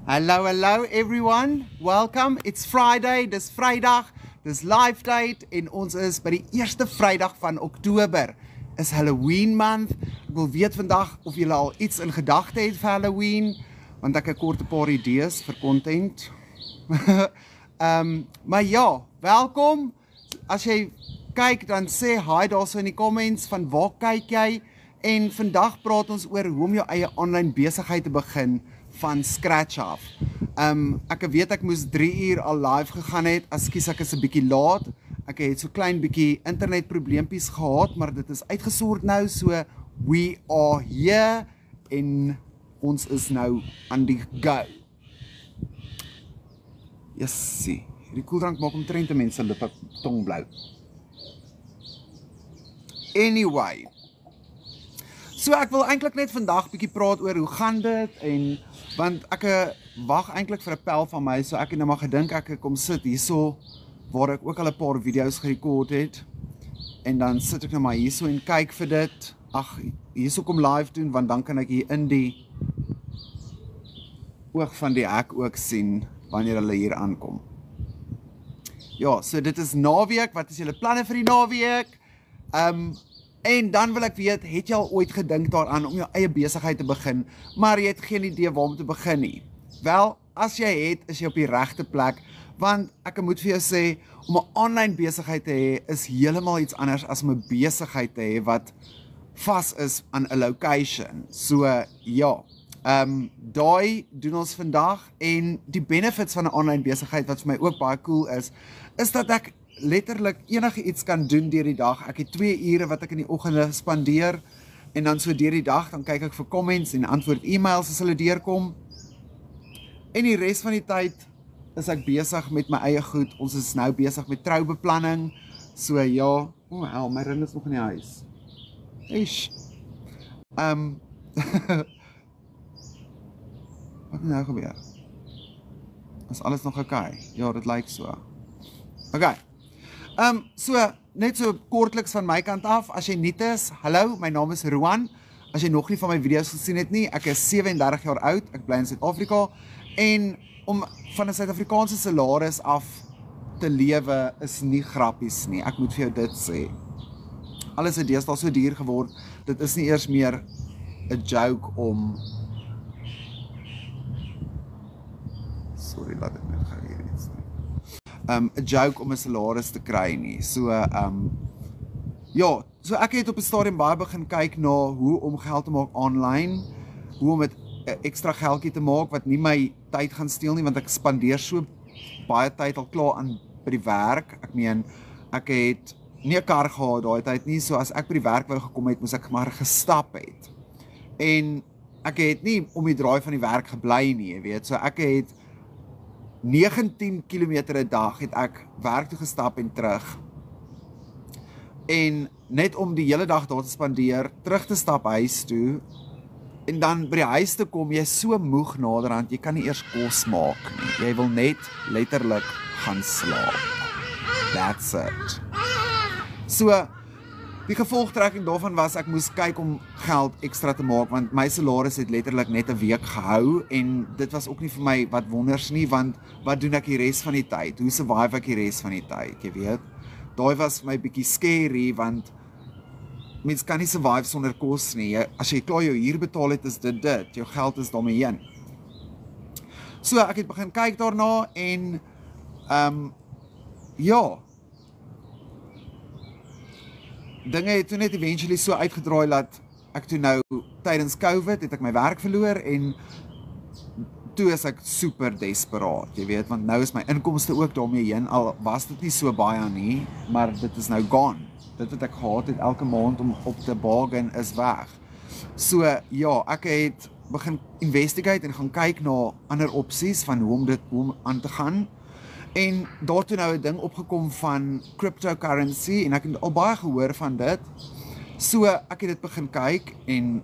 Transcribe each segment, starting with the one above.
Hello everyone. Welcome. It's Friday. Dis Vrydag. Dis live date en ons is by die eerste Vrydag van Oktober. Is Halloween month. Ek wil weet vandag of julle al iets in gedagte het vir Halloween, want ek het kort 'n paar idees vir content. Maar ja, welkom. As jy kyk, dan sê hi daarso in die comments van waar kyk jy, en vandag praat ons oor hoe om jou eie online besigheid te begin van scratch af. Ek weet ek moes 3 uur al live gegaan het, ekskuus ek is 'n bietjie laat. Ek het so klein bietjie internetprobleempies gehad, maar dit is uitgesort nou, so we are here en ons is nou aan die go. Jessie, hierdie koeldrank maak omtrent mense lippe tong blou. Anyway, so ek wil eintlik net vandag bietjie praat oor hoe gaan dit, en want ek wag eintlik vir 'n pel van my, so ek het nou maar gedink ek kom sit hierso waar ek ook al 'n paar video's gerekord het, en dan sit ek nou maar hierso en kyk vir dit. Ag, hierso kom live doen, want dan kan ek hier in die oog van die hek ook sien wanneer hulle hier aankom. Ja, so dit is naweek. Wat is julle planne vir die naweek? En dan wil ek weet, het jy al ooit gedink daaraan om jou eie besigheid te begin, maar jy het geen idee waar om te begin nie? Wel, as jy het, is jy op die regte plek, want ek moet vir jou sê, om 'n online besigheid te hê, is heeltemal iets anders as om 'n besigheid te hê wat vas is aan 'n location. So, ja, daai doen ons vandag, en die benefits van 'n online besigheid, wat vir my ook baie cool is dat ek letterlik enige iets kan doen deur die dag. Ek het 2 ure wat ek in die oggende spandeer, en dan so deur die dag, dan kyk ek vir comments en antwoord e-mails as hulle deurkom. En die res van die tyd is ek besig met my eie goed. Ons is nou besig met troubeplanning. So ja, my ring is nog in die huis. Eish. Wat nou gebeur? Is alles nog oké? Ja, dit lyk so. Okay. So, net so kortliks van my kant af, as jy nuut is, hallo, my naam is Roan. As jy nog nie van my video's gesien het nie, ek is 37 jaar oud, ek bly in Suid-Afrika, en om van 'n Suid-Afrikaanse salaris af te lewe is nie grappies nie, ek moet vir jou dit sê. Alles het deesdae so duur geword, dit is nie eers meer 'n joke om... Sorry, laat ek net gou hier iets nie. 'n joke om 'n salaris te kry nie. So, ja, so ek het op 'n stadium baie begin kyk na hoe om geld te maak online, hoe om met ekstra geldjie te maak wat nie my tyd gaan steel nie, want ek spandeer so baie tyd al klaar aan by die werk. Ek meen, ek het nie 'n kar gehad daai tyd nie, so as ek by die werk wou gekom het, moes ek maar gestap het. En ek het nie om die draai van die werk gebly nie, jy weet, so ek het 19 kilometer 'n dag het ek werk toe gestap en terug. En net om die hele dag daar te spandeer, terug te stap huis toe, en dan by die huis te kom, jy is so moeg naderhand, jy kan nie eers kos maak nie. Jy wil net letterlik gaan slaap. That's it. So, die gevolgtrekking daarvan was, ek moes kyk om geld ekstra te maak, want my salaris het letterlik net 'n week gehou, en dit was ook nie vir my wat wonders nie, want wat doen ek die res van die tyd? Hoe survive ek die res van die tyd, jy weet? Daai was vir my bietjie scary, want mens kan nie survive sonder kos nie. As jy klaar jou huur betaal het, is dit, jou geld is daarmee heen. So, ek het begin kyk daarna, en ja, dinge het toe net eventually so uitgedraai dat ek toe nou, tydens COVID, het ek my werk verloor, en toe is ek super desperaat, jy weet, want nou is my inkomste ook daarmee heen, al was dit nie so baie nie, maar dit is nou gone. Dit wat ek gehad het elke maand om op te bargain is weg. So ja, ek het begin investigate en gaan kyk na ander opsies van hoe om aan te gaan. En daartoe nou 'n ding opgekom van cryptocurrency, en ek het al baie gehoor van dit. So ek het dit begin kyk, en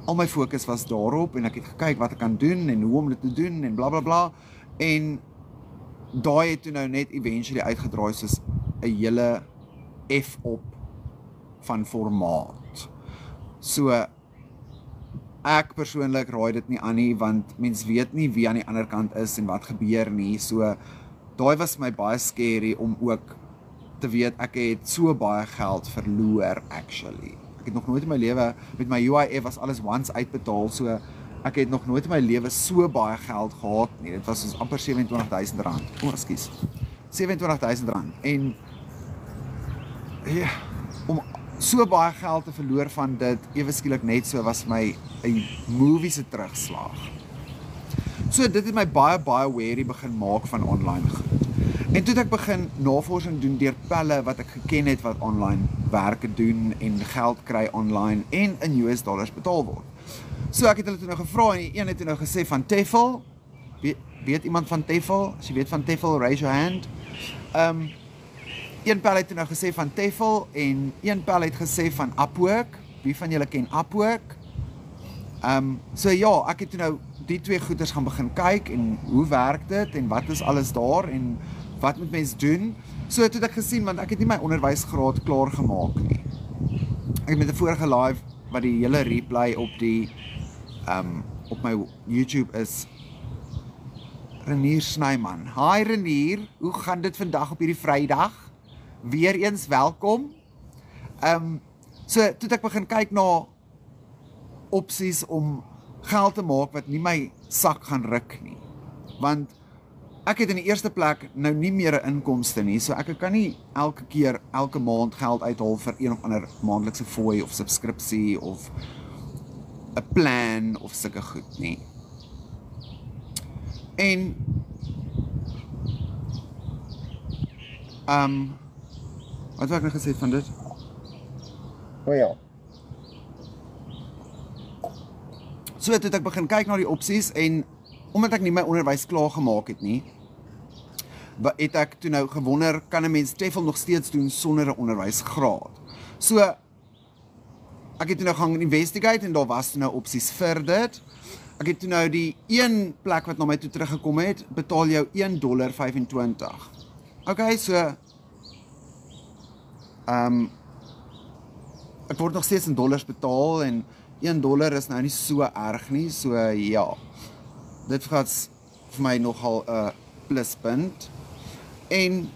al my fokus was daarop, en ek het gekyk wat ek kan doen, en hoe om dit te doen, en bla bla bla. En daai het toe nou net eventually uitgedraai soos 'n hele F op van formaat. So, ek persoonlik raai dit nie aan nie, want mens weet nie wie aan die ander kant is en wat gebeur nie, so daai was my baie scary om ook te weet ek het so baie geld verloor actually. Ek het nog nooit in my lewe met my UIF was alles once uitbetaal, so ek het nog nooit in my lewe so baie geld gehad nie. Dit was soos amper R27,000. Ekskuus. R27,000 en ja, om so baie geld te verloor van dit ewe skielik net so was my 'n movie se terugslag. So dit het my baie wary begin maak van online goed. En toe het ek begin navorsing doen deur pelle wat ek geken het wat online werke doen en geld kry online en in US dollars betaal word. So ek het hulle toe nou gevra en die een het toe nou gesê van Tefl. Weet iemand van Tefl? As jy weet van Tefl, raise your hand. Een pel het toe nou gesê van Tefl en een pel het gesê van Upwork. Wie van julle ken Upwork? So ja, ek het toe nou die twee goeders gaan begin kyk en hoe werk dit en wat is alles daar en wat moet mens doen? So toe het ek gesien, want ek het nie my onderwysgraad klaar gemaak nie. Ek het met 'n vorige live wat die hele replay op die op my YouTube is Renier Snyman. Hi Renier, hoe gaan dit vandag op hierdie Vrydag? Weereens welkom. So toe het ek begin kyk na opsies om geld te maak wat nie my sak gaan ruk nie. Want ek het in die eerste plek nou nie meer 'n inkomste nie, so ek kan nie elke maand geld uithaal vir een of ander maandelikse fooi of subskripsie of 'n plan of sulke goed nie. En wat wou ek nou gesê van dit? O ja. So het ek begin kyk na die opsies en omdat ek nie my onderwys klaar gemaak het nie, het ek toe nou gewonder, kan 'n mens Tefl nog steeds doen sonder 'n onderwysgraad? So ek het toe nou gaan investigate en daar was toe nou opsies vir dit. Ek het toe nou die een plek wat na my toe teruggekom het, betaal jou $1.25. Okay, so ek word nog steeds in dollars betaal en $1 is nou nie so erg nie, so ja. Dit gaat vir my nogal 'n pluspunt. En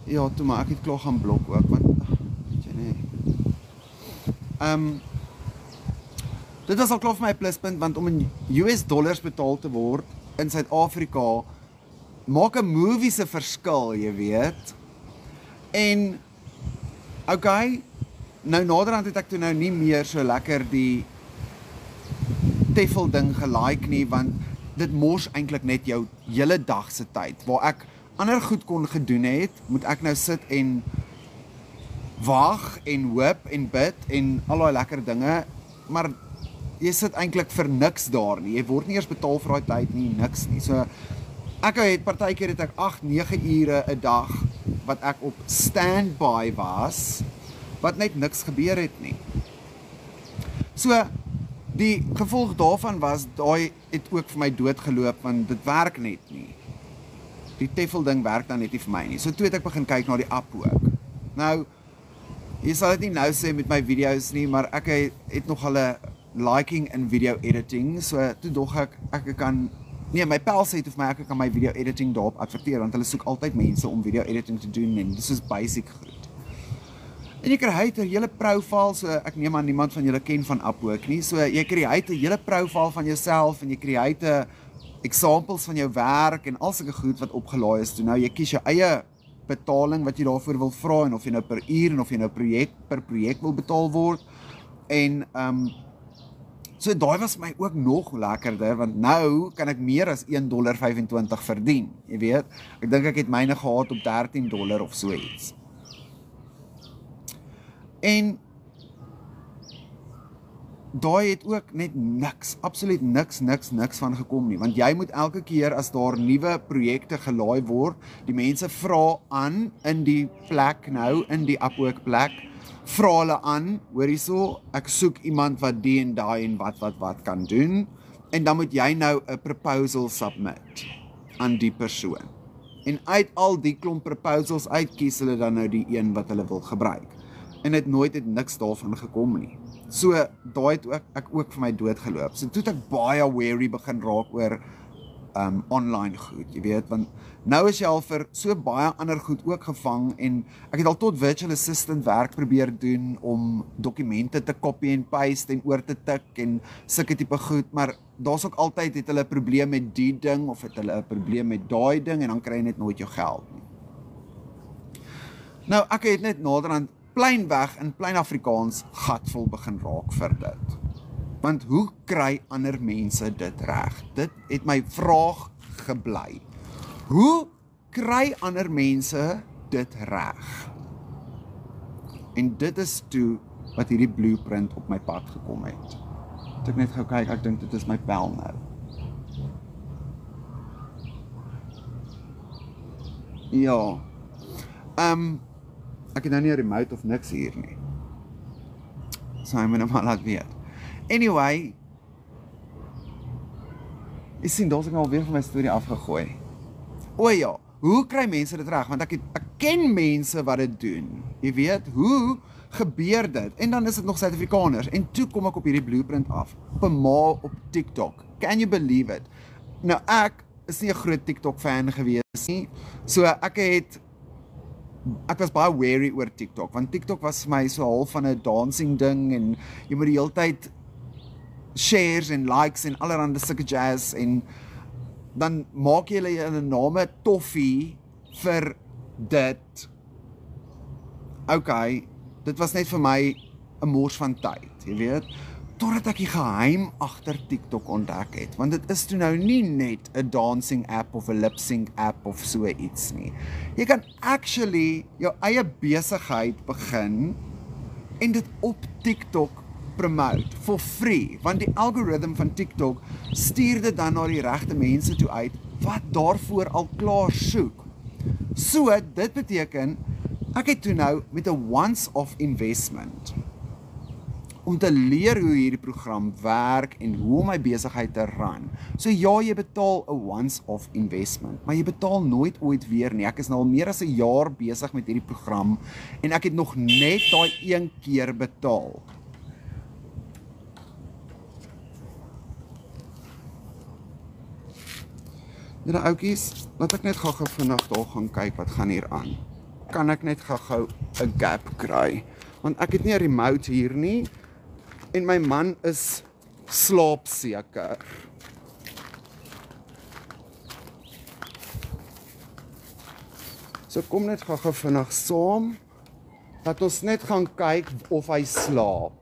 ja, toe maar ek het klaar gaan blok ook, want weet jy nee. Dit was al klaar vir my pluspunt, want om in US dollars betaal te word in Suid-Afrika maak 'n movie se verskil, jy weet. En okay, nou naderhand het ek toe nou nie meer so lekker die Tefl ding gelike nie, want dit mors eintlik net jou hele dag se tyd. Waar ek ander goed kon gedoen het, moet ek nou sit en wag en hoop en bid en al daai lekker dinge, maar jy sit eintlik vir niks daar nie. Jy word nie eers betaal vir daai tyd nie, niks nie. So ek het partykeer het ek 8-9 ure 'n dag wat ek op standby was, wat net niks gebeur het nie. So die gevolg daarvan was, daai het ook vir my doodgeloop, want dit werk net nie. Die Tefl ding werk dan net nie vir my nie. So toe het ek begin kyk na die app ook. Nou, jy sal dit nie nou sê met my video's nie, maar ek het nogal 'n liking in video editing, so toe dog ek kan, nee, my pel sê toe vir my, ek kan my video editing daarop adverteer, want hulle soek altyd mense om video editing te doen, en dis is basic goed. En jy create 'n hele profile, so ek neem aan niemand van julle ken van Upwork nie, so jy create 'n hele profile van jouself, en jy create examples van jou werk, en al sulke goed wat opgelaai is toe. Nou, jy kies jou eie betaling wat jy daarvoor wil vra, en of jy nou per uur, en of jy nou per projek wil betaal word, en so daai was my ook nog lekkerder, want nou kan ek meer as $1.25 verdien, jy weet. Ek dink ek het myne gehad op $13 of so iets. En daai het ook net niks, absoluut niks van gekom nie, want jy moet elke keer as daar nuwe projekte gelaai word, die mense vra aan in die plek nou, in die Upwork plek, vra hulle aan, hoor hierso, ek soek iemand wat die en daai en wat kan doen, en dan moet jy nou 'n proposal submit aan die persoon. En uit al die klomp proposals uit kies hulle dan nou die een wat hulle wil gebruik. En het nooit niks daarvan gekom nie. So, daai het ek ook vir my dood geloop. So toe het ek baie wary begin raak oor online goed, jy weet, want nou is jy al vir so baie ander goed ook gevang en ek het al tot virtual assistant werk probeer doen om dokumente te copy en paste en oor te tik en sulke tipe goed, maar daar's ook altyd het hulle 'n probleem met die ding of het hulle 'n probleem met daai ding en dan kry jy net nooit jou geld nie. Nou, ek het net naderhand pleinweg in plein Afrikaans gatvol begin raak vir dit. Want hoe kry ander mense dit reg? Dit het my vraag gebly. Hoe kry ander mense dit reg? En dit is toe wat hierdie blueprint op my pad gekom het. Het ek net gou kyk, ek dink dit is my pel nou. Ja. Ek het nou nie 'n remote of niks hier nie. So hy moet nou maar laat weet. Anyway, jy sien, daar is ek alweer van my storie afgegooi. O ja, hoe kry mense dit reg? Want ek ken mense wat dit doen. Jy weet, hoe gebeur dit? En dan is dit nog Suid-Afrikaners. En toe kom ek op hierdie blueprint af. Op 'n ma op TikTok. Can you believe it? Nou ek is nie 'n groot TikTok fan gewees nie. So ek was baie wary oor TikTok, want TikTok was vir my so half van 'n dancing ding en jy moet die hele tyd shares en likes en allerhande sulke jazz en dan maak jy hulle name toffie vir dit. Okay, dit was net vir my 'n mors van tyd, jy weet, totdat ek die geheim agter TikTok ontdek het, want dit is toe nou nie net 'n dancing app of 'n lip sync app of so iets nie. Jy kan actually jou eie besigheid begin en dit op TikTok promote for free, want die algoritme van TikTok stuur dit dan na die regte mense toe uit wat daarvoor al klaar soek. So dit beteken ek het toe nou met 'n once-off investment om te leer hoe hierdie program werk en hoe om my besigheid te run. So ja, jy betaal 'n once-off investment, maar jy betaal nooit ooit weer nie. Ek is nou al meer as 'n jaar besig met hierdie program en ek het nog net daai een keer betaal. Julle oukies, laat ek net gou-gou vinnig daar gaan kyk wat gaan hier aan. Kan ek net gou-gou 'n gap kry? Want ek het nie 'n remote hier nie en my man is slaapseker. So kom net gou-gou vinnig saam. Laat ons net gaan kyk of hy slaap.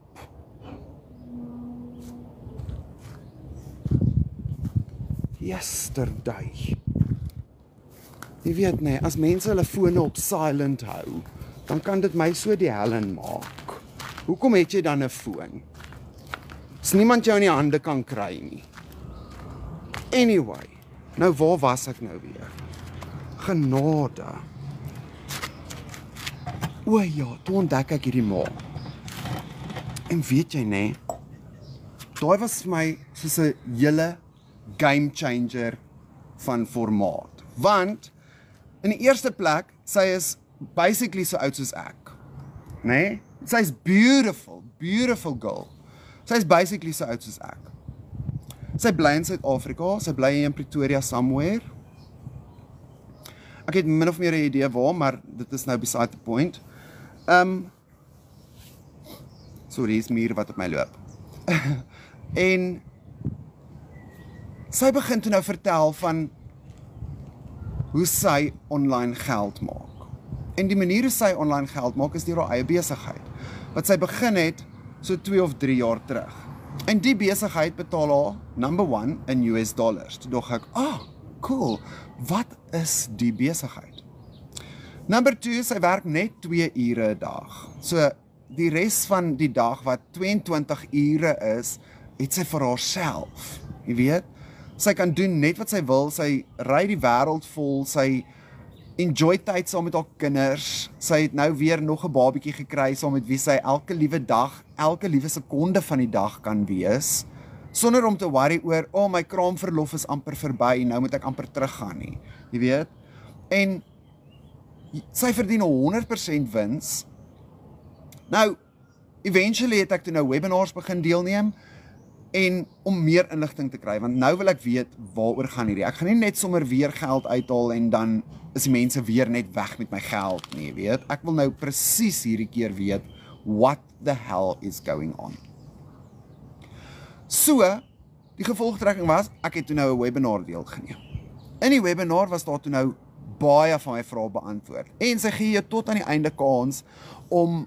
Yesterday. Jy weet nie, as mense hulle fone op silent hou, dan kan dit my so die hellen maak. Hoekom het jy dan 'n foon? As niemand jou in die hande kan kry nie. Anyway, nou waar was ek nou weer? Genade. O ja, toe ontdek ek hierdie ma. En weet jy nê, daai was vir my soos 'n hele game changer van formaat. Want in die eerste plek, sy is basically so oud soos ek. Nê? Sy is beautiful girl. Sy is basically so oud soos ek. Sy bly in Suid-Afrika, sy bly in Pretoria somewhere. Ek het min of meer 'n idee waar, maar dit is nou beside the point. Sorry, is muur wat op my loop. En sy begin toe nou vertel van hoe sy online geld maak. En die manier hoe sy online geld maak is deur haar eie besigheid. Wat sy begin het so 2 of 3 jaar terug. En die besigheid betaal haar number 1 in US dollars. Toe dog ek, cool. Wat is die besigheid? Number 2, sy werk net 2 ure 'n dag. So die res van die dag wat 22 ure is, het sy vir haarself. Jy weet, sy kan doen net wat sy wil, sy ry die wêreld vol, sy enjoy tyd saam met haar kinders, sy het nou weer nog 'n babietjie gekry saam met wie sy elke liewe dag, elke liewe sekonde van die dag kan wees, sonder om te worry oor, my kraamverlof is amper verby, nou moet ek amper teruggaan nie, jy weet, en sy verdien 100% wins. Nou, eventually het ek toe nou webinars begin deelneem en om meer inligting te kry, want nou wil ek weet waaroor gaan hierdie. Ek gaan nie net sommer weer geld uithaal en dan is die mense weer net weg met my geld nie, weet. Ek wil nou presies hierdie keer weet what the hell is going on. So, die gevolgtrekking was, ek het toe nou 'n webinar deelgeneem. In die webinar was daar toe nou baie van my vrae beantwoord. En sy gee jou tot aan die einde kans om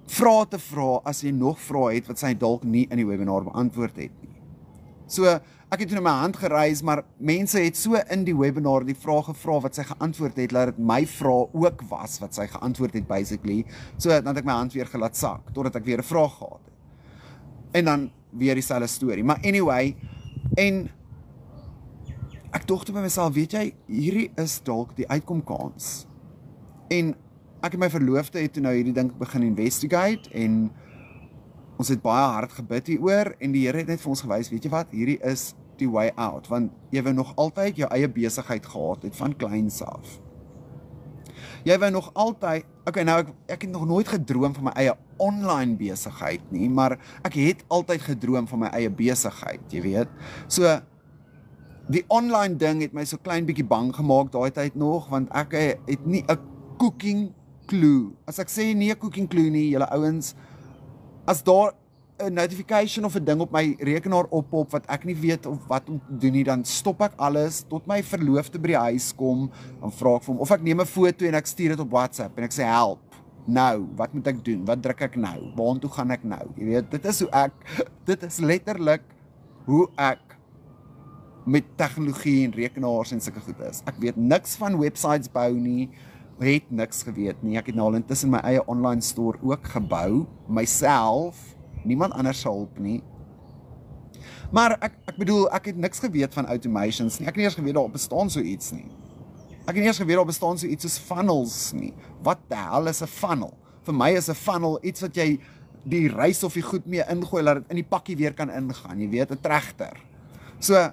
vrae te vra as jy nog vrae het wat sy dalk nie in die webinar beantwoord het nie. So, ek het toe in my hand gereis, maar mense het so in die webinar die vrae gevra wat sy geantwoord het, dat dit my vrae ook was wat sy geantwoord het basically, so dat ek my hand weer gelaat sak, totdat ek weer 'n vraag gehad het. En dan weer dieselfde storie. Maar anyway, en ek dink toe by myself, weet jy, hierdie is dalk die uitkomkans. En ek en my verloofde het toe nou hierdie ding begin investigate en ons het baie hard gebid hieroor en die Here het net vir ons gewys, weet jy wat, hierdie is die way out, want jy wou nog altyd jou eie besigheid gehad het van kleins af. Jy wou nog altyd, okay, nou ek het nog nooit gedroom van my eie online besigheid nie, maar ek het altyd gedroom van my eie besigheid, jy weet. So, die online ding het my so klein bietjie bang gemaak daai tyd nog, want ek het nie 'n cooking clue. As ek sê nie 'n cooking clue nie, julle ouens, as daar 'n notification of 'n ding op my rekenaar oppop wat ek nie weet of wat om te doen nie, dan stop ek alles tot my verloofde by die huis kom, dan vra ek vir hom, of ek neem 'n foto en ek stuur dit op WhatsApp en ek sê help. Nou, wat moet ek doen? Wat druk ek nou? Waartoe gaan ek nou? Jy weet, dit is letterlik hoe ek met tegnologie en rekenaars en sulke goed is. Ek weet niks van websites bou nie, het niks geweet nie. Ek het nou al intussen my eie online store ook gebou, myself, niemand anders se hulp nie. Maar ek bedoel, ek het niks geweet van automations nie. Ek het nie eers geweet daar bestaan so iets nie. Ek het nie eers geweet daar bestaan so iets soos funnels nie. Wat die hel is 'n funnel? Vir my is 'n funnel iets wat jy die rys of die goed mee ingooi, laat dit in die pakkie weer kan ingaan, jy weet, 'n trechter. So,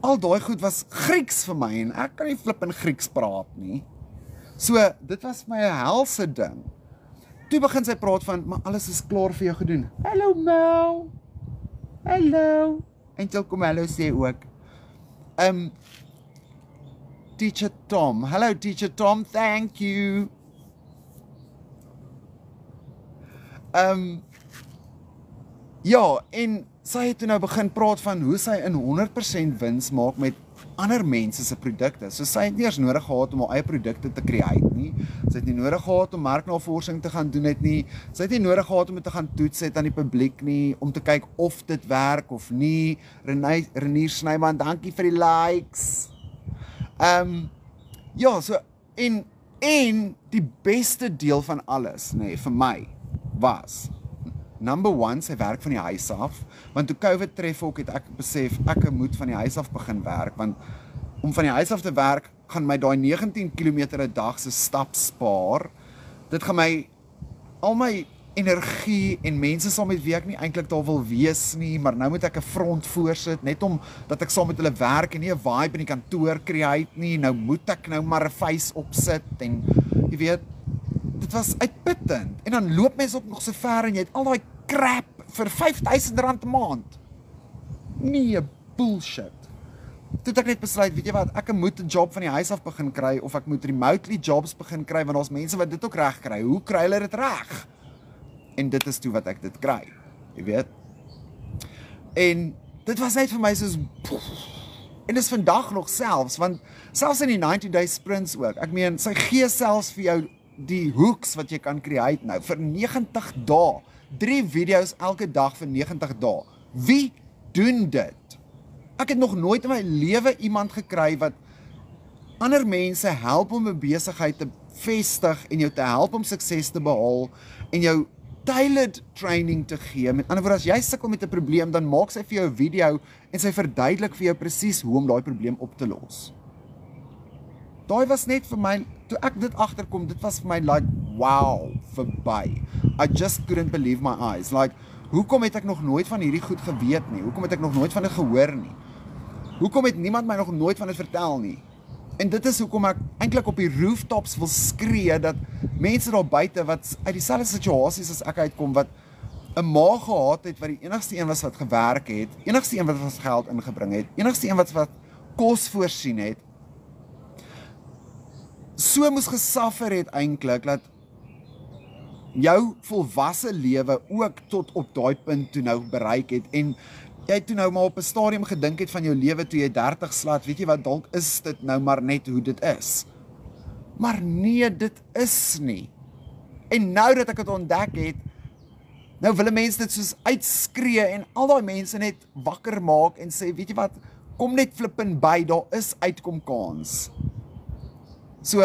al daai goed was Grieks vir my en ek kan nie flip in Grieks praat nie. So, dit was my helse ding. Toe begin sy praat van, maar alles is klaar vir jou gedoen. Hallo Mel. Hallo. En toe kom hallo sê ook. Teacher Tom. Hello Teacher Tom, thank you. Ja, en sy het toe nou begin praat van hoe sy in 100% wins maak met ander mense se produkte. So sy het nie eers nodig gehad om haar eie produkte te create nie. Sy het nie nodig gehad om marknavorsing te gaan doen het nie. Sy het nie nodig gehad om dit te gaan toets het aan die publiek nie, om te kyk of dit werk of nie. Renier Snyman, dankie vir die likes. Ja, so, en die beste deel van alles, nee, vir my, was, number 1, sy werk van die huis af, want toe COVID tref ook, het ek besef, ek moet van die huis af begin werk, want om van die huis af te werk, gaan my daai 19 km 'n dag se stap spaar, dit gaan my, al my energie en mense saam met wie ek nie eintlik daar wil wees nie, maar nou moet ek 'n front voorsit, net om dat ek saam met hulle werk en nie 'n vibe in die kantoor create nie, nou moet ek nou maar 'n face opsit en jy weet, dit was uitputtend. En dan loop mense ook nog so ver en jy het al daai crap vir R5,000 'n maand. Nee, bullshit. Toe het ek net besluit, weet jy wat, ek moet 'n job van die huis af begin kry of ek moet remotely jobs begin kry want daar's mense wat dit ook reg kry. Hoe kry hulle dit reg? En dit is toe wat ek dit kry, jy weet. En dit was net vir my soos, en dis vandag nog selfs, want selfs in die 90-day sprints ook, ek meen, sy gee selfs vir jou die hooks wat jy kan create nou, vir 90 dae, 3 video's elke dag vir 90 dae. Wie doen dit? Ek het nog nooit in my lewe iemand gekry wat ander mense help om 'n besigheid te vestig en jou te help om sukses te behaal en jou tailored training te gee. Met ander woorde, as jy sukkel met 'n probleem, dan maak sy vir jou 'n video en sy verduidelik vir jou presies hoe om daai probleem op te los. Daai was net vir my, toe ek dit agterkom, dit was vir my like, wow, verby. I just couldn't believe my eyes. Like, hoekom het ek nog nooit van hierdie goed geweet nie? Hoekom het ek nog nooit van dit gehoor nie? Hoekom het niemand my nog nooit van dit vertel nie? En dit is hoekom ek eintlik op die rooftops wil skree dat mense daar buite wat uit dieselfde situasies as ek uitkom, wat 'n ma gehad het wat die enigste een was wat gewerk het, enigste een wat geld ingebring het, enigste een wat kos voorsien het, so moes gesuffer het eintlik dat jou volwasse lewe ook tot op daai punt toe nou bereik het en jy toe nou maar op 'n stadium gedink het van jou lewe toe jy 30 slaat, weet jy wat, dalk is dit nou maar net hoe dit is. Maar nee, dit is nie. En nou dat ek dit ontdek het, nou wil mense dit soos uitskree en al daai mense net wakker maak en sê, weet jy wat, kom net flippin by, daar is uitkomkans. So,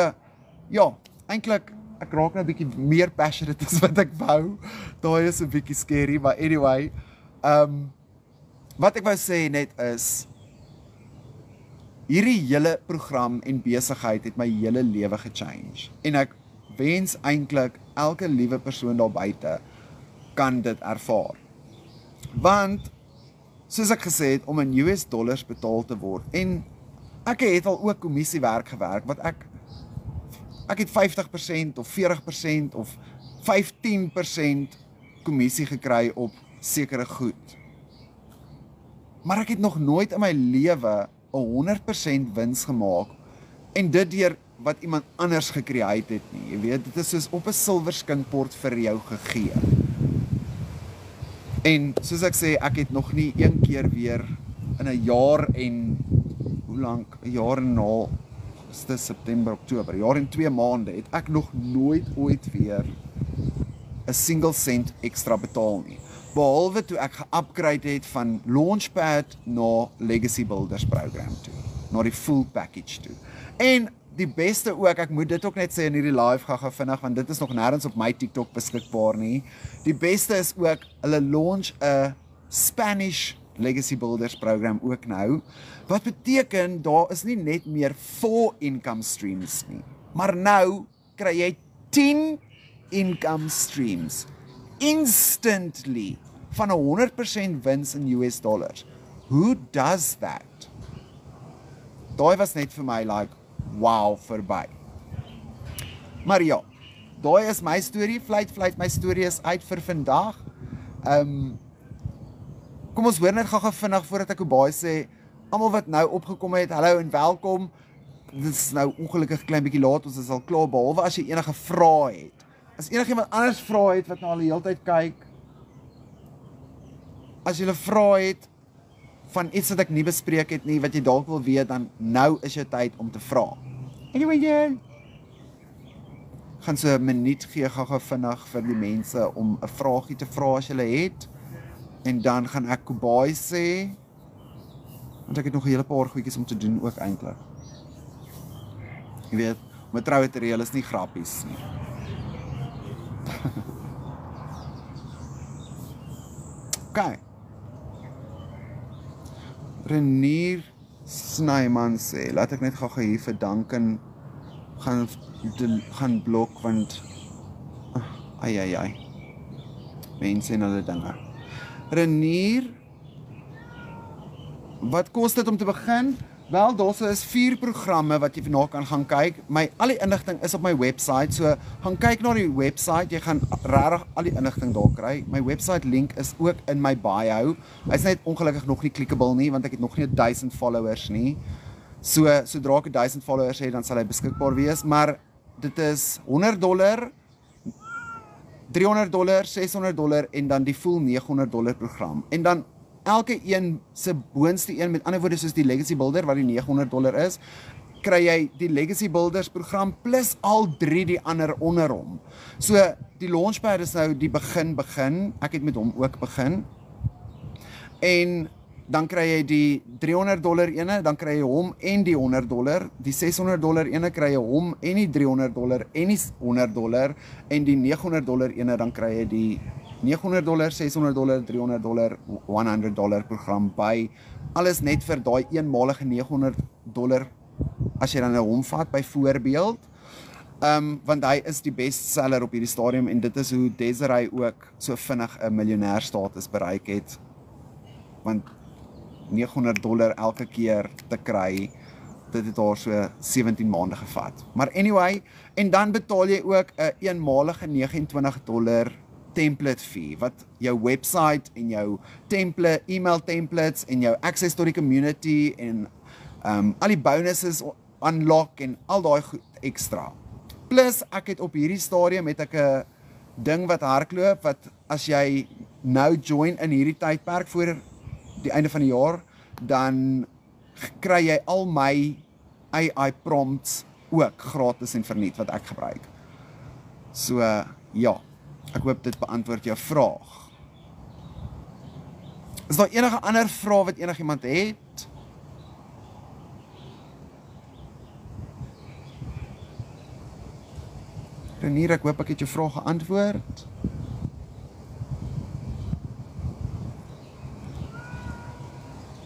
ja, eintlik, ek raak nou 'n bietjie meer passionate as wat ek wou. Daai is 'n bietjie scary, but anyway, wat ek wou sê net is, hierdie hele program en besigheid het my hele lewe gechange. En ek wens eintlik elke liewe persoon daar buite kan dit ervaar. Want, soos ek gesê het, om in US dollars betaal te word, en ek het al ook kommissiewerk gewerk, wat ek het 50% of 40% of 15% kommissie gekry op sekere goed. Maar ek het nog nooit in my lewe 100% wins gemaak en dit deur wat iemand anders gecreate het nie. Jy weet, dit is soos op 'n silverskinkbord vir jou gegee. En soos ek sê, ek het nog nie een keer weer in 'n jaar en hoe lank? 'n jaar en 'n half, Augustus, September, Oktober, jaar en 2 maande het ek nog nooit ooit weer 'n single cent extra betaal nie. Behalwe toe ek ge-upgrade het van Launchpad na Legacy Builders program toe, na die full package toe. En die beste ook, ek moet dit ook net sê in hierdie live gaga vinnig, want dit is nog nêrens op my TikTok beskikbaar nie. Die beste is ook, hulle launch 'n Spanish Legacy Builders program ook nou, wat beteken, daar is nie net meer 4 income streams nie, maar nou kry jy 10 income streams, instantly, van 100% wins in US dollars. Who does that? Daai was net vir my like, wow, verby. Maar ja, daai is my storie, vlieg, my storie is uit vir vandag. Kom ons hoor net gou vinnig voordat ek baie sê, almal wat nou opgekom het, hallo en welkom. Dit is nou ongelukkig klein bietjie laat, ons is al klaar, behalwe as jy enige vrae het. As enigiemand anders vrae het wat nou al die hele tyd kyk, as jy 'n vrae het van iets wat ek nie bespreek het nie, wat jy dalk wil weet, dan nou is jou tyd om te vra. Anyway, gaan so 'n minuut gee gou vinnig vir die mense om 'n vraagie te vra as jy het. En dan gaan ek Kobai sê, want ek het nog 'n hele paar goedjies om te doen ook eintlik. Jy weet, om 'n troue te reël is nie grappies nie. Okay. Renier Snyman sê, laat ek net gou hier vir Duncan gaan blok, want ai. Mense en hulle dinge. Renier, wat kos dit om te begin? Wel, daar is 4 programme wat jy na kan gaan kyk. Al die inligting is op my website, so gaan kyk na die website, jy gaan regtig al die inligting daar kry. My website link is ook in my bio. Hy's net ongelukkig nog nie clickable nie, want ek het nog nie 1000 followers nie. So, sodra ek 1000 followers het, dan sal hy beskikbaar wees, maar dit is $100, $300, $600 en dan die full $900 program. En dan elke een se boonste een, met ander woorde soos die Legacy Builder wat die $900 is, kry jy die Legacy Builders program plus al 3 die ander onder hom. So die Launchpad is nou die begin. Ek het met hom ook begin. En dan kry jy die $300 ene, dan kry jy hom en die $100, die $600 ene kry jy hom en die $300 en die $100 en die $900 ene, dan kry jy die $900, $600, $300, $100 program by. Alles net vir daai eenmalige $900 as jy dan nou hom vat by voorbeeld. Want hy is die bestseller op hierdie stadium en dit is hoe Desiree ook so vinnig 'n miljonairstatus bereik het. Want $900 elke keer te kry dit het haar so 17 maande gevat. Maar anyway, en dan betaal jy ook 'n eenmalige $29 template fee, wat jou website en jou email templates en jou access tot die community en al die bonuses unlock en al daai goed extra. Plus, ek het op hierdie stadium het ek 'n ding wat hardloop, wat as jy nou join in hierdie tydperk voor die einde van die jaar, dan kry jy al my AI prompts ook gratis en verniet wat ek gebruik. So, ja, ek hoop dit beantwoord jou vraag. Is daar enige ander vraag wat enigiemand het? Renier, ek hoop ek het jou vraag geantwoord.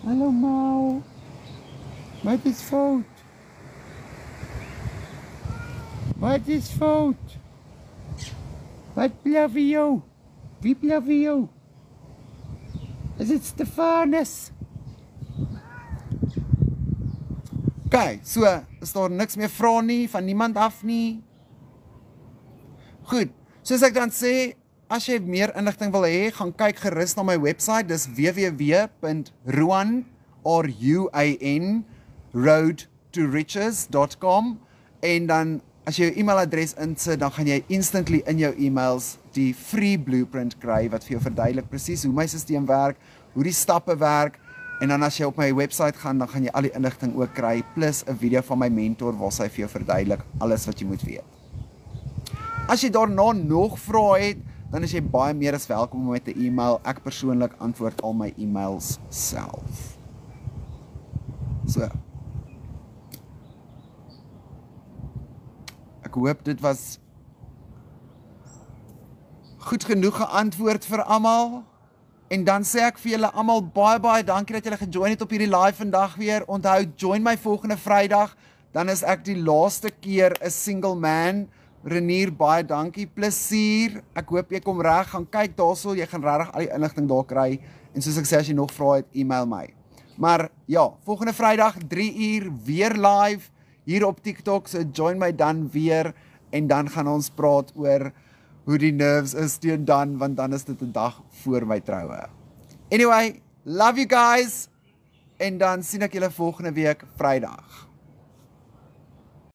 Hallo Mau. Wat is fout? Wat is fout? Wat bly vir jou? Wie bly vir jou? Is dit Stefanus? Okay, so is daar niks meer vra nie, van niemand af nie. Goed, soos ek dan sê, as jy meer inligting wil hê, gaan kyk gerus na my website, dis www.roadtoriches.com en dan as jy jou e-mailadres insit, dan gaan jy instantly in jou e-mails die free blueprint kry, wat vir jou verduidelik presies hoe my stelsel werk, hoe die stappe werk, en dan as jy op my website gaan, dan gaan jy al die inligting ook kry, plus 'n video van my mentor, waar sy vir jou verduidelik alles wat jy moet weet. As jy daarna nog vrae het, dan is jy baie meer as welkom om met 'n e-mail. Ek persoonlik antwoord al my e-mails self. So. Ek hoop dit was goed genoeg geantwoord vir almal. En dan sê ek vir julle almal baie dankie dat julle gejoin het op hierdie live vandag weer. Onthou, join my volgende Vrydag, dan is ek die laaste keer 'n single man. Renier, baie dankie, plesier. Ek hoop jy kom reg, gaan kyk daarso, jy gaan regtig al die inligting daar kry. En soos ek sê, as jy nog vrae het, e-mail my. Maar ja, volgende Vrydag 3 uur weer live hier op TikTok, so join my dan weer en dan gaan ons praat oor hoe die nerves is teen dan, want dan is dit 'n dag voor my troue. Anyway, love you guys en dan sien ek julle volgende week Vrydag.